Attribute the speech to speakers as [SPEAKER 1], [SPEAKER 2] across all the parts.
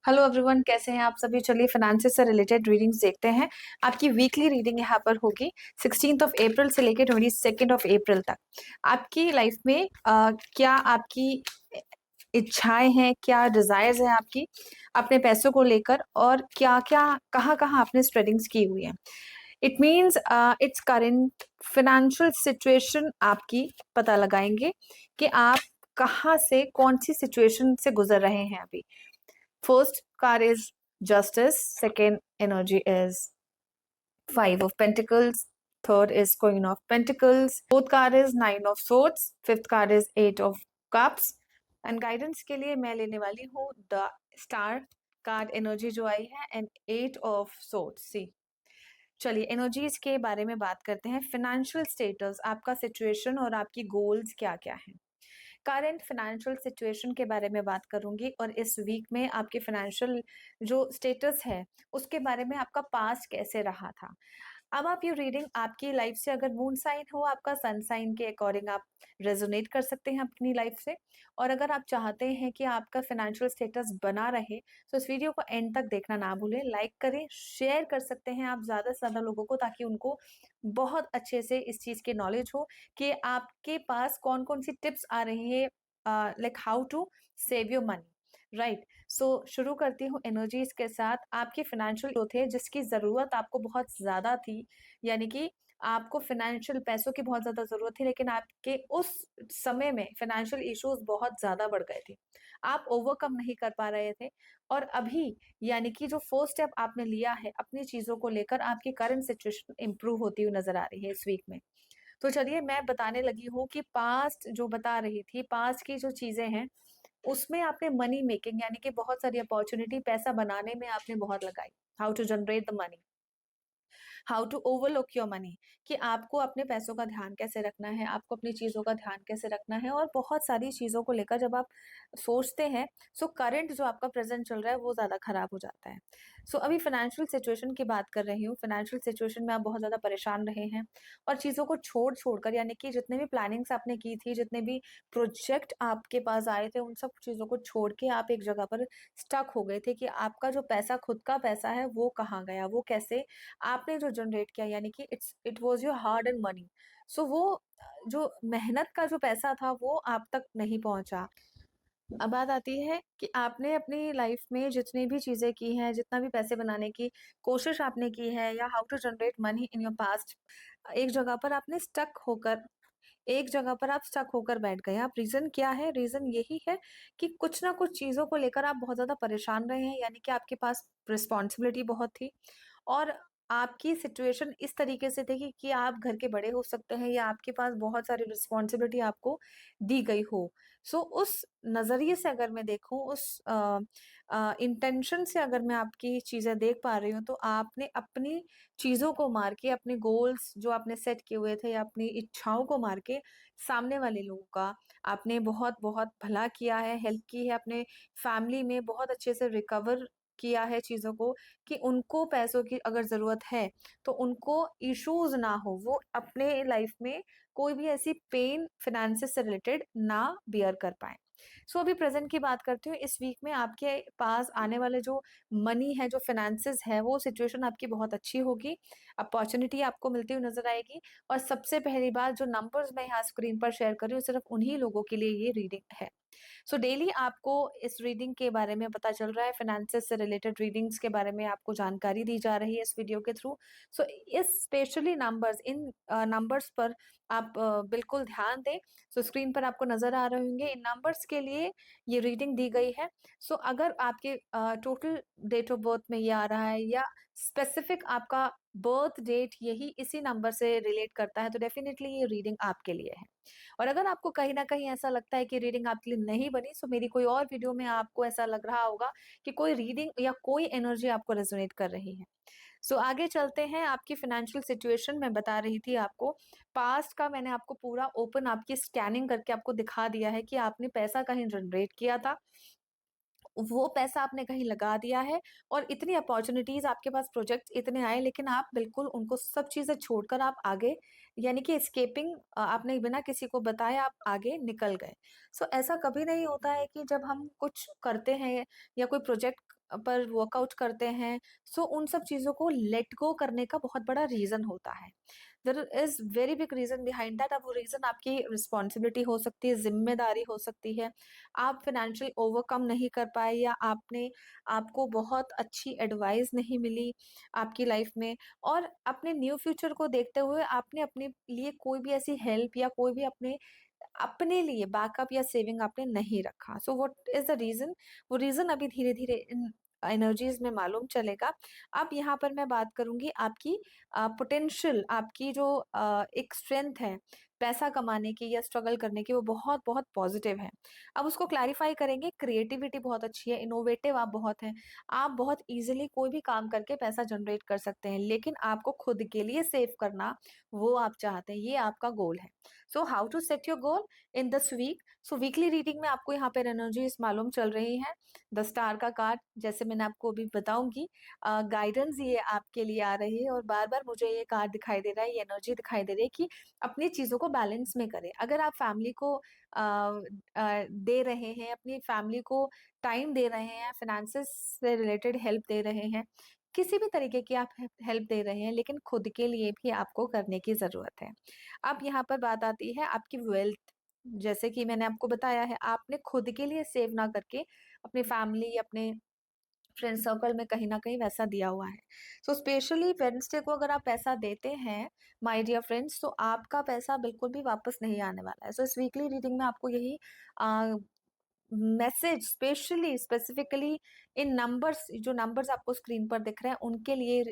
[SPEAKER 1] Hello everyone, कैसे हैं आप सभी। चलिए फाइनेंसेस से रिलेटेड रीडिंग्स देखते हैं। आपकी वीकली रीडिंग यहाँ पर होगी 16 से लेकर 22 तक। आपकी लाइफ में क्या आपकी इच्छाएं हैं, क्या डिजायर्स हैं आपकी अपने पैसों को लेकर, और क्या क्या कहाँ कहाँ आपने स्प्रेडिंग्स की हुई है। It means its current financial situation आपकी पता लगाएंगे कि आप कहाँ से कौन सी सिचुएशन से गुजर रहे हैं अभी। First card is Justice. Second energy is Five of Pentacles. Third is Queen of Pentacles. Fourth card is Nine of Swords. Fifth card is Eight of Cups. And guidance के लिए मैं लेने वाली हूँ द स्टार कार्ड एनर्जी जो आई है and eight of swords. सी, चलिए energies के बारे में बात करते हैं। फाइनेंशियल स्टेटस, आपका सिचुएशन और आपकी गोल्स क्या क्या हैं। करंट फाइनेंशियल सिचुएशन के बारे में बात करूंगी और इस वीक में आपके फाइनेंशियल जो स्टेटस है उसके बारे में, आपका पास्ट कैसे रहा था। अब आप ये रीडिंग आपकी लाइफ से, अगर मून साइन हो आपका, सन साइन के अकॉर्डिंग आप रेजोनेट कर सकते हैं अपनी लाइफ से। और अगर आप चाहते हैं कि आपका फाइनेंशियल स्टेटस बना रहे तो इस वीडियो को एंड तक देखना ना भूलें। लाइक करें, शेयर कर सकते हैं आप ज्यादा से ज्यादा लोगों को, ताकि उनको बहुत अच्छे से इस चीज की नॉलेज हो कि आपके पास कौन कौन सी टिप्स आ रही है, like how to save your money, right. So शुरू करती हूँ एनर्जीज के साथ। आपकी फाइनेंशियल ग्रोथ है जिसकी जरूरत आपको बहुत ज्यादा थी, यानी कि आपको फाइनेंशियल पैसों की बहुत ज्यादा जरूरत थी, लेकिन आपके उस समय में फाइनेंशियल इश्यूज बहुत ज्यादा बढ़ गए थे, आप ओवरकम नहीं कर पा रहे थे। और अभी यानी कि जो फर्स्ट स्टेप आपने लिया है अपनी चीजों को लेकर, आपकी करंट सिचुएशन इंप्रूव होती हुई नजर आ रही है इस वीक में। तो चलिए मैं बताने लगी हूँ कि पास्ट जो बता रही थी, पास्ट की जो चीजें हैं उसमें आपने मनी मेकिंग यानी कि बहुत सारी अपॉर्चुनिटी पैसा बनाने में आपने बहुत लगाई। How to generate the money, how to overlook your money, कि आपको अपने पैसों का ध्यान कैसे रखना है, आपको अपनी चीजों का ध्यान कैसे रखना है, और बहुत सारी चीजों को लेकर जब आप सोचते हैं सो करंट जो आपका प्रेजेंट चल रहा है वो ज्यादा खराब हो जाता है। सो अभी फाइनेंशियल सिचुएशन की बात कर रही हूँ। फाइनेंशियल सिचुएशन में आप बहुत ज्यादा परेशान रहे हैं और चीजों को छोड़ छोड़कर, यानी कि जितने भी प्लानिंग्स आपने की थी, जितने भी प्रोजेक्ट आपके पास आए थे, उन सब चीजों को छोड़ के आप एक जगह पर स्टक हो गए थे कि आपका जो पैसा, खुद का पैसा है, वो कहाँ गया, वो कैसे आपने जो जनरेट किया, यानी कि it was your hard and money. So वो जो मेहनत का जो पैसा था वो आप तक नहीं पहुंचा। अब बात आती है कि आपने अपनी लाइफ में जितनी भी चीजें की हैं, जितना भी पैसे बनाने की कोशिश आपने की है, या how to generate money in your past, एक जगह पर आपने स्टक होकर, एक जगह पर आप स्टक होकर बैठ गए। आप, रीजन क्या है? रीजन यही है कि कुछ ना कुछ चीजों को लेकर आप बहुत ज्यादा परेशान रहे हैं, यानी कि आपके पास रिस्पॉन्सिबिलिटी बहुत थी और आपकी सिचुएशन इस तरीके से थी कि आप घर के बड़े हो सकते हैं, या आपके पास बहुत सारी रिस्पॉन्सिबिलिटी आपको दी गई हो। सो उस नजरिए से अगर मैं देखूं, उस इंटेंशन से अगर मैं आपकी चीजें देख पा रही हूँ, तो आपने अपनी चीजों को मार के, अपने गोल्स जो आपने सेट किए हुए थे या अपनी इच्छाओं को मार के, सामने वाले लोगों का आपने बहुत बहुत भला किया है, हेल्प की है, अपने फैमिली में बहुत अच्छे से रिकवर किया है चीजों को, कि उनको पैसों की अगर जरूरत है तो उनको इश्यूज ना हो, वो अपने लाइफ में कोई भी ऐसी पेन फाइनेंसेस से रिलेटेड ना बियर कर पाए। सो अभी प्रेजेंट की बात करती हूँ। इस वीक में आपके पास आने वाले जो मनी है, जो फाइनेंसेस है, वो सिचुएशन आपकी बहुत अच्छी होगी, अपॉर्चुनिटी आपको मिलती हुई नजर आएगी। और सबसे पहली बात, जो नंबर्स मैं यहाँ स्क्रीन पर शेयर कर रही हूँ, सिर्फ उन्हीं लोगों के लिए ये रीडिंग है। सो डेली आपको इस रीडिंग के बारे में पता चल रहा है, फाइनेंसेस से रिलेटेड रीडिंग्स के बारे में आपको जानकारी दी जा रही है इस वीडियो के थ्रू। सो इस स्पेशली नंबर्स, इन नंबर्स पर आप बिल्कुल ध्यान दें। सो स्क्रीन पर आपको नजर आ रहे होंगे, इन नंबर्स के लिए ये रीडिंग दी गई है। सो अगर आपके टोटल डेट ऑफ बर्थ में ये आ रहा है, या स्पेसिफिक आपका बर्थ डेट यही इसी नंबर से रिलेट करता है, तो डेफिनेटली ये रीडिंग आपके लिए है। और अगर आपको कहीं ना कहीं ऐसा लगता है कि रीडिंग आपके लिए नहीं बनी, सो मेरी कोई और वीडियो में आपको ऐसा लग रहा होगा कि कोई रीडिंग या कोई एनर्जी आपको रेजोनेट कर रही है। सो आगे चलते हैं। आपकी फाइनेंशियल सिचुएशन मैं बता रही थी आपको, पास्ट का मैंने आपको पूरा ओपन आपकी स्कैनिंग करके आपको दिखा दिया है कि आपने पैसा कहीं जनरेट किया था, वो पैसा आपने कहीं लगा दिया है, और इतनी अपॉर्चुनिटीज आपके पास, प्रोजेक्ट इतने आए, लेकिन आप बिल्कुल उनको सब चीजें छोड़कर आप आगे, यानी कि एस्केपिंग, आपने बिना किसी को बताए आप आगे निकल गए। सो ऐसा कभी नहीं होता है कि जब हम कुछ करते हैं या कोई प्रोजेक्ट पर वर्कआउट करते हैं, सो उन सब चीज़ों को लेट गो करने का बहुत बड़ा रीज़न होता है। There is very big reason behind that. अब वो रीज़न आपकी रिस्पॉन्सिबिलिटी हो सकती है, ज़िम्मेदारी हो सकती है, आप फाइनेंशियल ओवरकम नहीं कर पाए, या आपको बहुत अच्छी एडवाइस नहीं मिली आपकी लाइफ में, और अपने न्यू फ्यूचर को देखते हुए आपने अपने लिए कोई भी ऐसी हेल्प या कोई भी अपने लिए बैकअप या सेविंग आपने नहीं रखा। So what is the reason? वो रीज़न अभी धीरे-धीरे इन एनर्जीज़ में मालूम चलेगा। अब यहाँ पर मैं बात करूँगी आपकी पोटेंशियल, आपकी जो एक स्ट्रेंथ है पैसा कमाने की या स्ट्रगल करने की, वो बहुत-बहुत पॉज़िटिव है। अब उसको क्लैरिफ़ाई करेंगे, क्रिएटिविटी बहुत अच्छी है, इनोवेटिव आप बहुत हैं। आप बहुत ईज़िली कोई भी काम करके पैसा जनरेट कर सकते हैं, लेकिन आपको खुद के लिए सेव करना, वो आप चाहते हैं, ये आपका गोल है। So how to set your goal in this week? So weekly reading में आपको यहाँ पर एनर्जीज मालूम चल रही हैं। द स्टार का कार्ड, जैसे मैंने आपको अभी बताऊंगी, गाइडेंस ये आपके लिए आ रही है, और बार बार मुझे ये कार्ड दिखाई दे रहा है, ये एनर्जी दिखाई दे रही है कि अपनी चीजों को बैलेंस में करें। अगर आप फैमिली को दे रहे हैं, अपनी फैमिली को टाइम दे रहे हैं, फाइनेंसेस से रिलेटेड हेल्प दे रहे हैं, किसी भी तरीके की आप हेल्प दे रहे हैं, लेकिन खुद के लिए भी आपको करने की जरूरत है। अब यहाँ पर बात आती है आपकी वेल्थ। जैसे कि मैंने आपको बताया है, आपने खुद के लिए सेव ना करके अपनी फैमिली, अपने फ्रेंड सर्कल में कहीं ना कहीं वैसा दिया हुआ है। सो स्पेशली वेडनेसडे को अगर आप पैसा देते हैं माय डियर फ्रेंड्स, तो आपका पैसा बिल्कुल भी वापस नहीं आने वाला है। सो इस वीकली रीडिंग में आपको यही message specially specifically in numbers, जो नंबर्स आपको स्क्रीन पर दिख रहे हैं, उनके लिए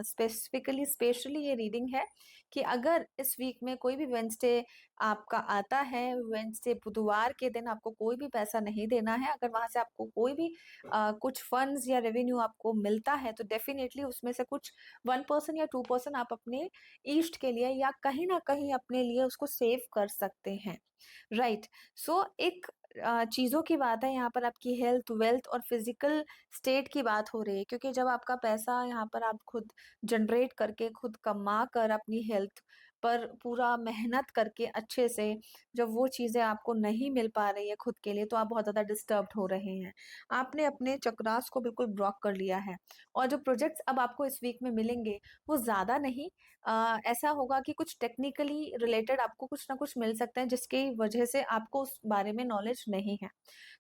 [SPEAKER 1] स्पेसिफिकली स्पेशली ये रीडिंग है कि अगर इस वीक में कोई भी वेंसडे आपका आता है, वेंसडे बुधवार के दिन आपको कोई भी पैसा नहीं देना है, अगर वहां से आपको कोई भी कुछ फंड्स या रेवेन्यू आपको मिलता है, तो डेफिनेटली उसमें से कुछ 1% या 2% आप अपने ईस्ट के लिए या कहीं ना कहीं अपने लिए उसको सेव कर सकते हैं। राइट। सो एक चीजों की बात है यहाँ पर, आपकी हेल्थ, वेल्थ और फिजिकल स्टेट की बात हो रही है, क्योंकि जब आपका पैसा यहाँ पर आप खुद जनरेट करके, खुद कमा कर, अपनी हेल्थ पर पूरा मेहनत करके अच्छे से, जब वो चीजें आपको नहीं मिल पा रही है खुद के लिए, तो आप बहुत ज्यादा डिस्टर्ब्ड हो रहे हैं। आपने अपने चक्रास को बिल्कुल ब्लॉक कर लिया है, और जो प्रोजेक्ट्स अब आपको इस वीक में मिलेंगे वो ज्यादा नहीं, ऐसा होगा कि कुछ टेक्निकली रिलेटेड आपको कुछ ना कुछ मिल सकता है, जिसकी वजह से आपको उस बारे में नॉलेज नहीं है।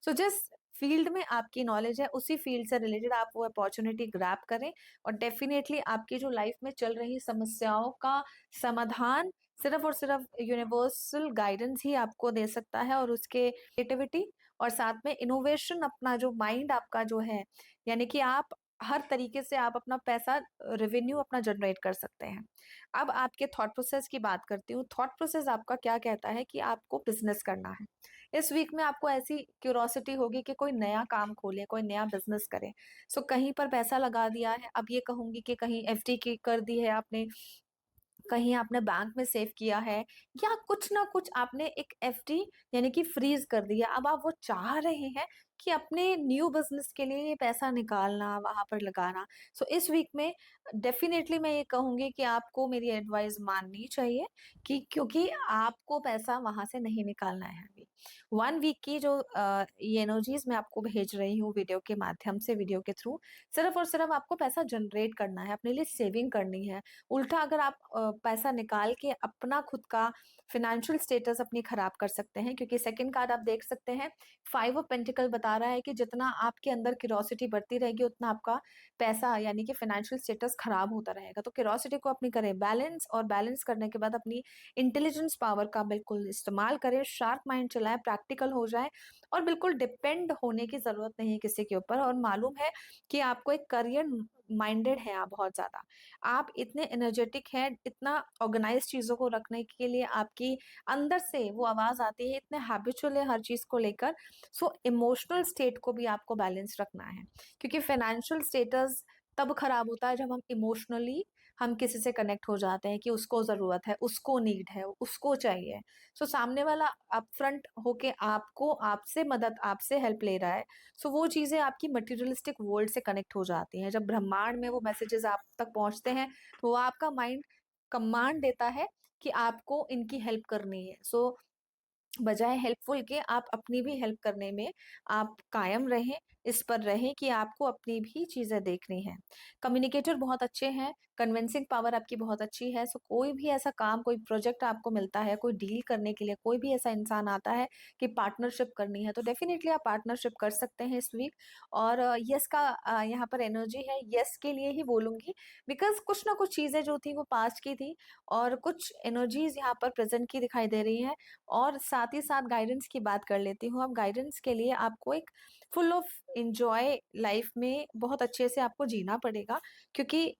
[SPEAKER 1] सो जिस फील्ड में आपकी नॉलेज है, उसी फील्ड से रिलेटेड आप वो अपॉर्चुनिटी ग्रैब करें, और डेफिनेटली आपकी जो लाइफ में चल रही समस्याओं का समाधान सिर्फ और सिर्फ यूनिवर्सल गाइडेंस ही आपको दे सकता है, और उसके क्रिएटिविटी और साथ में इनोवेशन, अपना जो माइंड आपका जो है, यानी कि आप हर तरीके से आप अपना पैसा, रेवेन्यू अपना जनरेट कर सकते हैं। अब आपके थॉट प्रोसेस की बात करती हूँ। थॉट प्रोसेस आपका क्या कहता है कि आपको बिजनेस करना है। इस वीक में आपको ऐसी क्यूरोसिटी होगी कि कोई नया काम खोले, कोई नया बिजनेस करे। सो कहीं पर पैसा लगा दिया है, अब ये कहूंगी कि कहीं एफडी की कर दी है आपने, कहीं आपने बैंक में सेव किया है, या कुछ ना कुछ आपने एक एफडी यानी कि फ्रीज कर दिया। अब आप वो चाह रहे हैं कि अपने न्यू बिजनेस के लिए ये पैसा निकालना, वहां पर लगाना। सो इस वीक में डेफिनेटली मैं ये कहूंगी कि आपको मेरी एडवाइस माननी चाहिए, कि क्योंकि आपको पैसा वहां से नहीं निकालना है अभी। 1 वीक की जो ये एनर्जीज मैं आपको भेज रही हूँ वीडियो के माध्यम से, वीडियो के थ्रू, सिर्फ और सिर्फ आपको पैसा जनरेट करना है, अपने लिए सेविंग करनी है। उल्टा अगर आप पैसा निकाल के अपना खुद का फिनेंशियल स्टेटस अपनी खराब कर सकते हैं, क्योंकि सेकंड कार्ड आप देख सकते हैं, 5 ऑफ पेंटिकल बता रहा है कि जितना आपके अंदर क्यूरोसिटी बढ़ती रहेगी, उतना आपका पैसा यानी कि फाइनेंशियल स्टेटस खराब होता रहेगा। तो क्यूरोसिटी को अपनी करें बैलेंस, और बैलेंस करने के बाद अपनी इंटेलिजेंस पावर का बिल्कुल इस्तेमाल करें, शार्प माइंड चलाएं, प्रैक्टिकल हो जाए, और बिल्कुल डिपेंड होने की जरूरत नहीं है किसी के ऊपर। और मालूम है कि आपको एक करियर माइंडेड है आप बहुत ज्यादा, आप इतने एनर्जेटिक हैं, इतना ऑर्गेनाइज चीजों को रखने के लिए आपकी अंदर से वो आवाज आती है, इतने हैबिचुअल है हर चीज को लेकर। सो इमोशनल स्टेट को भी आपको बैलेंस रखना है, क्योंकि फाइनेंशियल स्टेटस तब खराब होता है जब हम किसी से कनेक्ट हो जाते हैं कि उसको जरूरत है, उसको नीड है, उसको चाहिए। सो सामने वाला अपफ्रंट होके आपको, आपसे मदद, आपसे हेल्प ले रहा है। सो वो चीजें आपकी मटेरियलिस्टिक वर्ल्ड से कनेक्ट हो जाती हैं। जब ब्रह्मांड में वो मैसेजेस आप तक पहुंचते हैं, तो वो आपका माइंड कमांड देता है कि आपको इनकी हेल्प करनी है। सो बजाय हेल्पफुल के आप अपनी भी हेल्प करने में आप कायम रहें, इस पर रहें कि आपको अपनी भी चीजें देखनी है। कम्युनिकेटर बहुत अच्छे हैं, कन्विंसिंग पावर आपकी बहुत अच्छी है। सो कोई भी ऐसा काम, कोई प्रोजेक्ट आपको मिलता है, कोई डील करने के लिए कोई भी ऐसा इंसान आता है कि पार्टनरशिप करनी है, तो डेफिनेटली आप पार्टनरशिप कर सकते हैं इस वीक। और यस का यहाँ पर एनर्जी है, यस के लिए ही बोलूंगी, बिकॉज कुछ ना कुछ चीजें जो थी वो पास्ट की थी, और कुछ एनर्जीज यहाँ पर प्रेजेंट की दिखाई दे रही है। और साथ ही साथ गाइडेंस की बात कर लेती हूँ। अब गाइडेंस के लिए आपको एक फुल ऑफ इंजॉय लाइफ में बहुत अच्छे से आपको जीना पड़ेगा, क्योंकि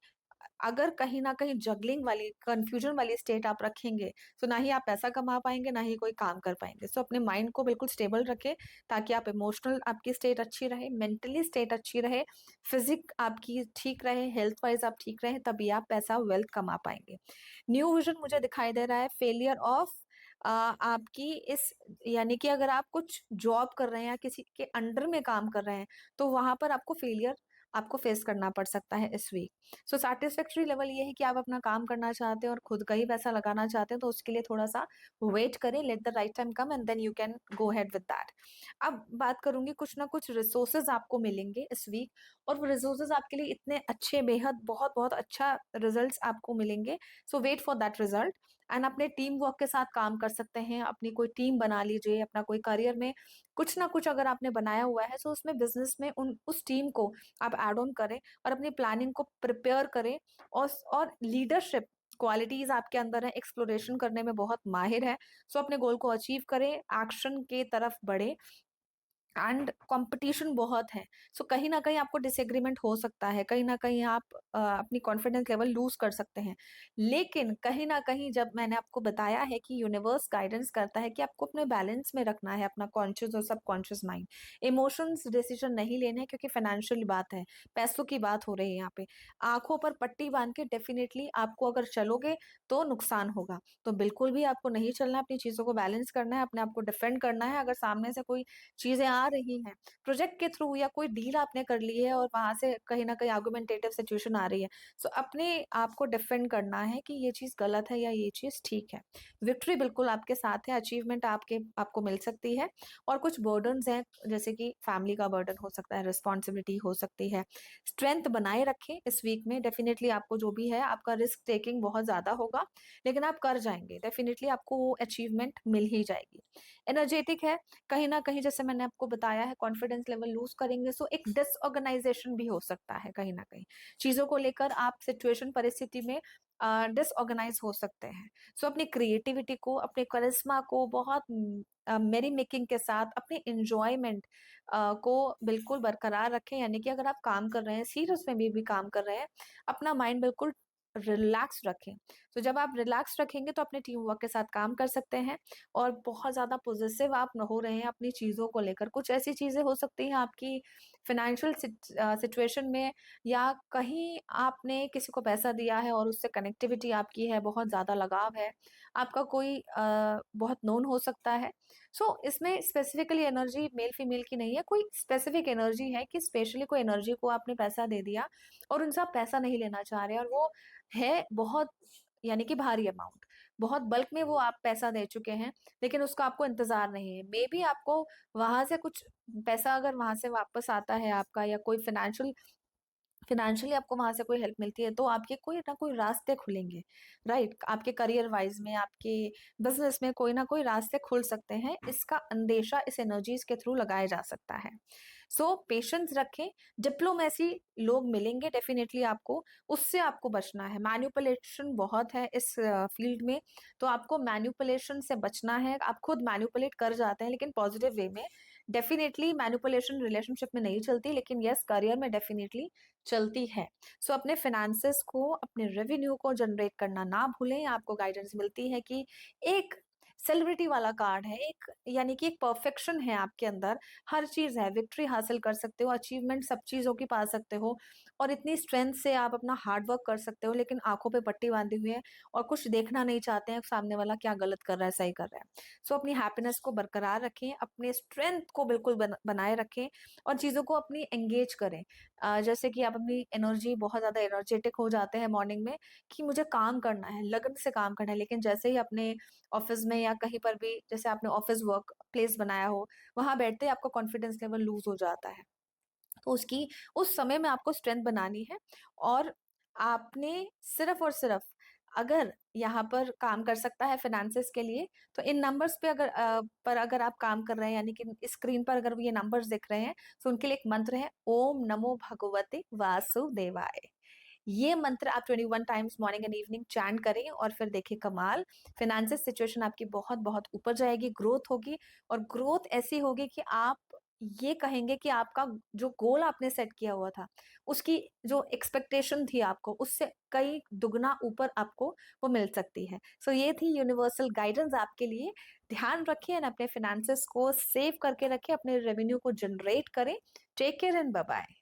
[SPEAKER 1] अगर कहीं ना कहीं जगलिंग वाली, कंफ्यूजन वाली स्टेट आप रखेंगे, तो ना ही आप पैसा कमा पाएंगे, ना ही कोई काम कर पाएंगे। सो अपने माइंड को बिल्कुल स्टेबल रखें, ताकि आप इमोशनल आपकी स्टेट अच्छी रहे, मेंटली स्टेट अच्छी रहे, फिजिक आपकी ठीक रहे, हेल्थ वाइज आप ठीक रहे, तभी आप पैसा वेल्थ कमा पाएंगे। न्यू विजन मुझे दिखाई दे रहा है फेलियर ऑफ आपकी इस, यानी कि अगर आप कुछ जॉब कर रहे हैं या किसी के अंडर में काम कर रहे हैं, तो वहां पर आपको फेलियर आपको फेस करना पड़ सकता है इस वीक। सो सेटिस्फैक्ट्री लेवल ये है कि आप अपना काम करना चाहते हैं और खुद का ही पैसा लगाना चाहते हैं, तो उसके लिए थोड़ा सा वेट करें, let the right time come and then you can go head with that. अब बात करूंगी, कुछ ना कुछ रिसोर्सेज आपको मिलेंगे इस वीक, और वो रिसोर्सेज आपके लिए इतने अच्छे, बेहद बहुत बहुत अच्छा रिजल्ट्स आपको मिलेंगे। So wait for that result. And अपने टीम वर्क के साथ काम कर सकते हैं, अपनी कोई टीम बना लीजिए, अपना कोई करियर में कुछ ना कुछ अगर आपने बनाया हुआ है, तो उसमें बिजनेस में उस टीम को आप एड ऑन करें और अपनी प्लानिंग को प्रिपेयर करें। और लीडरशिप क्वालिटीज आपके अंदर है, एक्सप्लोरेशन करने में बहुत माहिर है। सो अपने गोल को अचीव करें, एक्शन के तरफ बढ़े। एंड कंपटीशन बहुत है, सो कहीं ना कहीं आपको डिसएग्रीमेंट हो सकता है, कहीं ना कहीं आप अपनी कॉन्फिडेंस लेवल लूज कर सकते हैं। लेकिन कहीं ना कहीं जब मैंने आपको बताया है कि यूनिवर्स गाइडेंस करता है कि आपको अपने बैलेंस में रखना है अपना कॉन्शियस और सबकॉन्शियस माइंड, इमोशंस डिसीजन नहीं लेने हैं, क्योंकि फाइनेंशियल बात है, पैसों की बात हो रही है यहाँ पे। आंखों पर पट्टी बांध के डेफिनेटली आपको अगर चलोगे तो नुकसान होगा, तो बिल्कुल भी आपको नहीं चलना है, अपनी चीजों को बैलेंस करना है, अपने आप को डिफेंड करना है। अगर सामने से कोई चीजें आ रही हैं प्रोजेक्ट के थ्रू, या कोई डील आपने कर ली है और वहां से कहीं ना कहीं आर्गुमेंटेटिव सिचुएशन आ रही है, सो अपने आप को डिफेंड करना है कि ये चीज गलत है या ये चीज ठीक है। विक्ट्री बिल्कुल आपके साथ है, अचीवमेंट आपको मिल सकती है। और कुछ बर्डन्स हैं, जैसे कि फैमिली का बर्डन हो सकता है, रिस्पॉन्सिबिलिटी हो सकती है। स्ट्रेंथ बनाए रखें इस वीक में, डेफिनेटली आपको जो भी है, आपका रिस्क टेकिंग बहुत ज्यादा होगा, लेकिन आप कर जाएंगे, डेफिनेटली आपको वो अचीवमेंट मिल ही जाएगी। एनर्जेटिक है, कहीं ना कहीं जैसे मैंने आपको बताया है, कॉन्फिडेंस लेवल लूज करेंगे, सो एक डिसऑर्गेनाइजेशन भी हो सकता है, कहीं ना कहीं चीजों को लेकर आप सिचुएशन परिस्थिति में डिसऑर्गेनाइज हो सकते हैं। सो अपनी क्रिएटिविटी को, अपने करिश्मा को बहुत मेरी मेकिंग के साथ, अपने इंजॉयमेंट को बिल्कुल बरकरार रखें। यानी कि अगर आप काम कर रहे हैं, सीरियस में भी काम कर रहे हैं, अपना माइंड बिल्कुल रिलैक्स रखें। तो जब आप रिलैक्स रखेंगे तो अपने टीम वर्क के साथ काम कर सकते हैं। और बहुत ज्यादा पोजेसिव आप न हो रहे हैं अपनी चीजों को लेकर, कुछ ऐसी चीजें हो सकती हैं आपकी फाइनेंशियल सिचुएशन में, या कहीं आपने किसी को पैसा दिया है और उससे कनेक्टिविटी आपकी है, बहुत ज्यादा लगाव है, आपका कोई बहुत नोन हो सकता है। सो इसमें स्पेसिफिकली एनर्जी मेल फीमेल की नहीं है, कोई स्पेसिफिक एनर्जी है कि स्पेशली कोई एनर्जी को आपने पैसा दे दिया और उनसे आप पैसा नहीं लेना चाह रहे, और वो है बहुत, यानी कि भारी अमाउंट, बहुत बल्क में वो आप पैसा दे चुके हैं, लेकिन उसका आपको इंतजार नहीं है। मे बी आपको वहां से कुछ पैसा अगर वहां से वापस आता है आपका, या कोई फिनेंशियली आपको वहां से कोई हेल्प मिलती है, तो आपके कोई ना कोई रास्ते खुलेंगे, राइट? आपके करियर वाइज में, आपके बिजनेस में कोई ना कोई रास्ते खुल सकते हैं, इसका अंदेशा इस एनर्जीज के थ्रू लगाया जा सकता है। सो पेशेंस रखें। डिप्लोमेसी लोग मिलेंगे डेफिनेटली आपको, उससे आपको बचना है। मैन्युपुलेशन बहुत है इस फील्ड में, तो आपको मैन्युपुलेशन से बचना है। आप खुद मैन्युपुलेट कर जाते हैं, लेकिन पॉजिटिव वे में। डेफिनेटली मैन्युपुलेशन रिलेशनशिप में नहीं चलती, लेकिन यस करियर में डेफिनेटली चलती है। सो अपने फाइनेंसेस को, अपने रेवेन्यू को जनरेट करना ना भूलें। आपको गाइडेंस मिलती है कि एक सेलिब्रिटी वाला कार्ड है, एक यानी कि एक परफेक्शन है आपके अंदर, हर चीज है, विक्ट्री हासिल कर सकते हो, अचीवमेंट सब चीजों की पा सकते हो, और इतनी स्ट्रेंथ से आप अपना हार्ड वर्क कर सकते हो, लेकिन आंखों पे पट्टी बांधी हुई है और कुछ देखना नहीं चाहते हैं सामने वाला क्या गलत कर रहा है, सही कर रहा है। सो अपनी हैप्पीनेस को बरकरार रखें, अपने स्ट्रेंथ को बिल्कुल बनाए रखें, और चीजों को अपनी एंगेज करें। जैसे कि आप अपनी एनर्जी, बहुत ज्यादा एनर्जेटिक हो जाते हैं मॉर्निंग में कि मुझे काम करना है, लगन से काम करना है, लेकिन जैसे ही अपने ऑफिस में या कहीं पर भी, जैसे आपने ऑफिस वर्क प्लेस बनाया हो, वहां बैठते ही आपका कॉन्फिडेंस लेवल लूज हो जाता है। तो उसकी उस समय में आपको स्ट्रेंथ बनानी है। और आपने सिर्फ और सिर्फ, अगर यहाँ पर काम कर सकता है फाइनेंसेस के लिए, तो इन नंबर्स पे अगर आप काम कर रहे हैं, यानी कि स्क्रीन पर अगर ये नंबर्स दिख रहे हैं, तो उनके लिए एक मंत्र है, ओम नमो भगवते वासुदेवाय। ये मंत्र आप 21 times morning and evening chant करें और फिर देखिए कमाल, फाइनेंशियल सिचुएशन आपकी बहुत बहुत ऊपर जाएगी, ग्रोथ होगी। और ग्रोथ ऐसी होगी कि आप ये कहेंगे कि आपका जो गोल आपने सेट किया हुआ था, उसकी जो एक्सपेक्टेशन थी आपको, उससे कई दुगना ऊपर आपको वो मिल सकती है। सो ये थी यूनिवर्सल गाइडेंस आपके लिए। ध्यान रखिए एंड अपने फाइनेंसेस को सेव करके रखें, अपने रेवेन्यू को जनरेट करें। Take care and bye bye.